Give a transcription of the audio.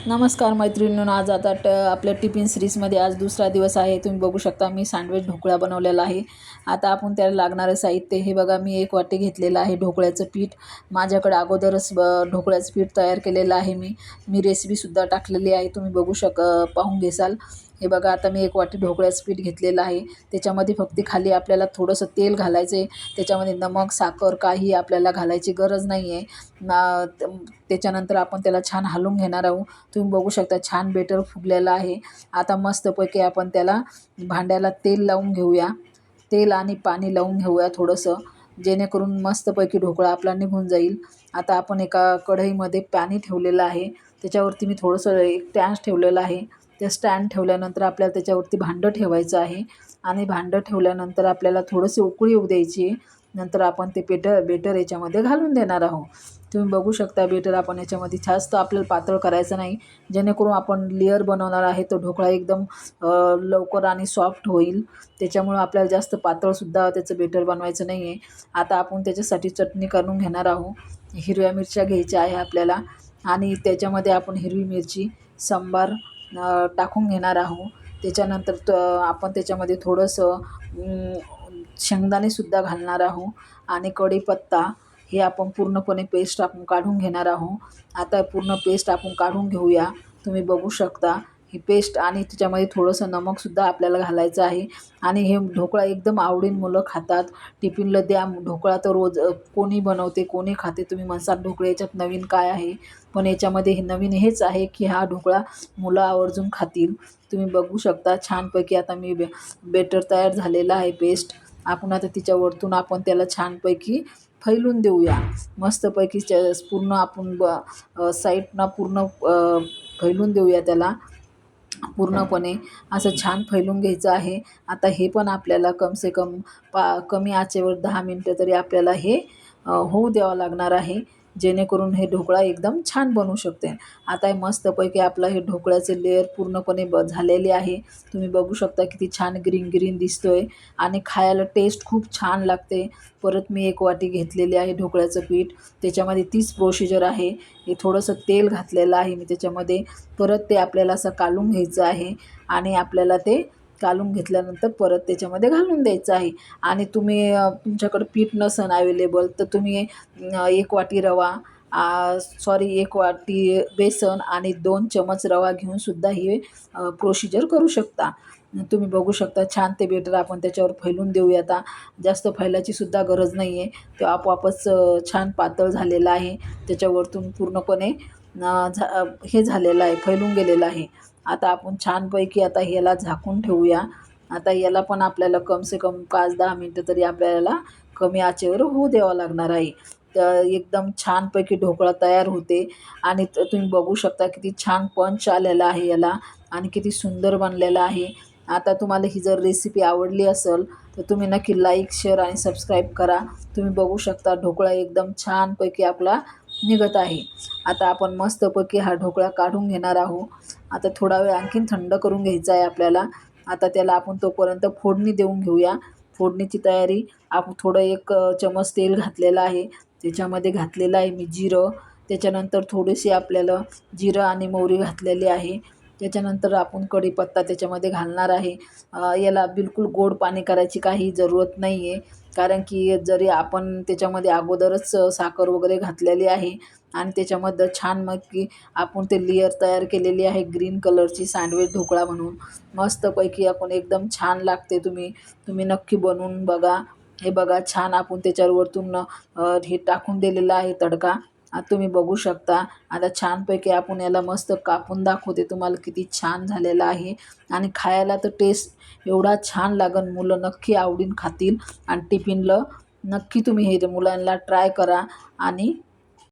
नमस्कार मैत्रिणींनो, आज आता आपल्या टिफिन सिरीजमध्ये आज दुसरा दिवस आहे। तुम्ही बघू शकता मी सँडविच ढोकळा बनवलेला आहे। आता आपण त्याला लागणारे साहित्य हे बघा, मी 1 वाटी घेतलेलं आहे ढोकळ्याचं पीठ। माझ्याकडे अगोदरच ढोकळ्याचं पीठ तयार केलेलं आहे। मी रेसिपीसुद्धा टाकलेली आहे, तुम्ही पाहून घेसाल। हे बघा, आता मी 1 वाटी ढोकळ्याचं पीठ घेतलेलं आहे। त्याच्यामध्ये फक्त खाली आपल्याला थोडंसं तेल घालायचं आहे। त्याच्यामध्ये नमक, साखर काही आपल्याला घालायची गरज नाही आहे। त्याच्यानंतर आपण त्याला छान हलवून घेणार आहोत। तुम्ही बघू शकता छान बेटर फुगलेलं आहे। आता मस्तपैकी आपण त्याला भांड्याला तेल लावून घेऊया। तेल आणि पाणी लावून घेऊया थोडंसं, जेणेकरून मस्तपैकी ढोकळा आपला निघून जाईल। आता आपण एका कढईमध्ये पाणी ठेवलेलं आहे। त्याच्यावरती मी थोडंसं एक स्टँड ठेवलेलं आहे। ते स्टँड ठेवल्यानंतर आपल्याला त्याच्यावरती भांडं ठेवायचं आहे आणि भांडं ठेवल्यानंतर आपल्याला थोडीशी उकळी येऊ द्यायची। नंतर आपण ते बेटर याच्यामध्ये घालून देणार आहोत। तुम्ही बघू शकता बेटर आपण याच्यामध्ये जास्त आपल्याला पातळ करायचं नाही, जेणेकरून आपण लेयर बनवणार आहे तो ढोकळा एकदम लवकर आणि सॉफ्ट होईल। त्याच्यामुळे आपल्याला जास्त पातळसुद्धा त्याचं बेटर बनवायचं नाही आहे। आता आपण त्याच्यासाठी चटणी करून घेणार आहोत। हिरव्या मिरच्या घ्यायच्या आहे आपल्याला आणि त्याच्यामध्ये आपण हिरवी मिरची, सांबार टाकून घेणार आहोत। त्याच्यानंतर आपण त्याच्यामध्ये थोडंसं शेंगदाणेसुद्धा घालणार आहोत आणि कढीपत्ता हे आपण पूर्णपणे पेस्ट आपण काढून घेणार आहोत। आता पूर्ण पेस्ट आपण काढून घेऊया। तुम्ही बघू शकता ही पेस्ट आणि त्याच्यामध्ये थोडंसं नमकसुद्धा आपल्याला घालायचं आहे आणि हे ढोकळा एकदम आवडीने मुलं खातात। टिफिनला द्या ढोकळा तर रोज कोणी बनवते, कोणी खाते। तुम्ही म्हणसाल ढोकळा याच्यात नवीन काय आहे, पण याच्यामध्ये हे नवीन हेच आहे की हा ढोकळा मुलं आवर्जून खातील। तुम्ही बघू शकता छानपैकी आता मी बेटर तयार झालेलं आहे पेस्ट। आपण आता तिच्यावरतून आपण त्याला छानपैकी फैलून देऊया। मस्तपैकी पूर्ण आपण साईडनं पूर्ण फैलून देऊया त्याला पूर्णपणे असं छान फैलून घ्यायचं आहे। आता हे पण आपल्याला कमसे कम कमी आचेवर 10 मिनटं तरी आपल्याला हे होऊ द्यावं लागणार आहे, जेणेकरून हे ढोकळा एकदम छान बनू शकते। आता हे मस्तपैकी आपलं हे ढोकळ्याचे लेयर पूर्णपणे झालेले आहे। तुम्ही बघू शकता किती छान ग्रीन ग्रीन दिसतोय आणि खायला टेस्ट खूप छान लागते। परत मी 1 वाटी घेतलेली आहे ढोकळ्याचं पीठ, त्याच्यामध्ये तीच प्रोसिजर आहे। हे थोडंसं तेल घातलेलं आहे मी त्याच्यामध्ये। परत ते आपल्याला असं कालून घ्यायचं आहे आणि आपल्याला ते कालून घेतल्यानंतर परत त्याच्यामध्ये घालून द्यायचं आहे। आणि तुम्ही तुमच्याकडे पीठ नसेल अवेलेबल तर तुम्ही 1 वाटी रवा 1 वाटी बेसन आणि 2 चमच रवा घेऊनसुद्धा ही प्रोसिजर करू शकता। तुम्ही बघू शकता छान ते बेटर आपण त्याच्यावर फैलून देऊया। आता जास्त फैलायचीसुद्धा गरज नाही आहे, ते आपोआपच छान पातळ झालेलं आहे। त्याच्यावरतून पूर्णपणे हे झालेलं आहे, फैलून गेलेलं आहे। आता आपण छानपैकी आता ह्याला झाकून ठेवूया। आता याला पण आपल्याला कमसे कम 5-10 मिनटं तरी आपल्याला कमी आचेवर होऊ द्यावं लागणार आहे। तर एकदम छानपैकी ढोकळा तयार होते आणि तुम्ही बघू शकता किती छान पंच आलेला आहे याला आणि किती सुंदर बनलेला आहे। आता तुम्हाला ही जर रेसिपी आवडली असेल तर तुम्ही नक्की लाईक, शेअर आणि सबस्क्राईब करा। तुम्ही बघू शकता ढोकळा एकदम छानपैकी आपला निघत आहे। आता आपण मस्तपैकी हा ढोकळा काढून घेणार आहोत। आता थोडा वेळ आणखीन थंड करून घ्यायचा आहे आपल्याला। आता त्याला आपण तोपर्यंत फोडणी देऊन घेऊया। फोडणीची तयारी आपण थोडं 1 चमच तेल घातलेलं आहे, त्याच्यामध्ये घातलेलं आहे मी जिरं। त्याच्यानंतर थोडीशी आपल्याला जिरं आणि मोहरी घातलेली आहे। त्याच्यानंतर आपण कढीपत्ता त्याच्यामध्ये घालणार आहे। याला बिलकुल गोड पाणी करायची काही जरूरत नाही आहे, कारण की जरी आपण त्याच्यामध्ये अगोदरच साखर वगैरे घातलेली आहे आणि त्याच्यामध्ये छान मग की आपण ते लेयर तयार केलेली आहे ग्रीन कलरची सँडविच ढोकळा म्हणून। मस्तपैकी आपण एकदम छान लागते। तुम्ही नक्की बनवून बघा। हे बघा छान आपण त्याच्यावरतून हे टाकून दिलेलं आहे तडका। तुम्ही बघू शकता। आता छानपैकी आपण याला मस्त कापून दाखवते तुम्हाला किती छान झालेलं आहे आणि खायला तर टेस्ट एवढा छान लागेल, मुलं नक्की आवडीने खातील आणि टिफिनला नक्की तुम्ही हे मुलांना ट्राय करा आणि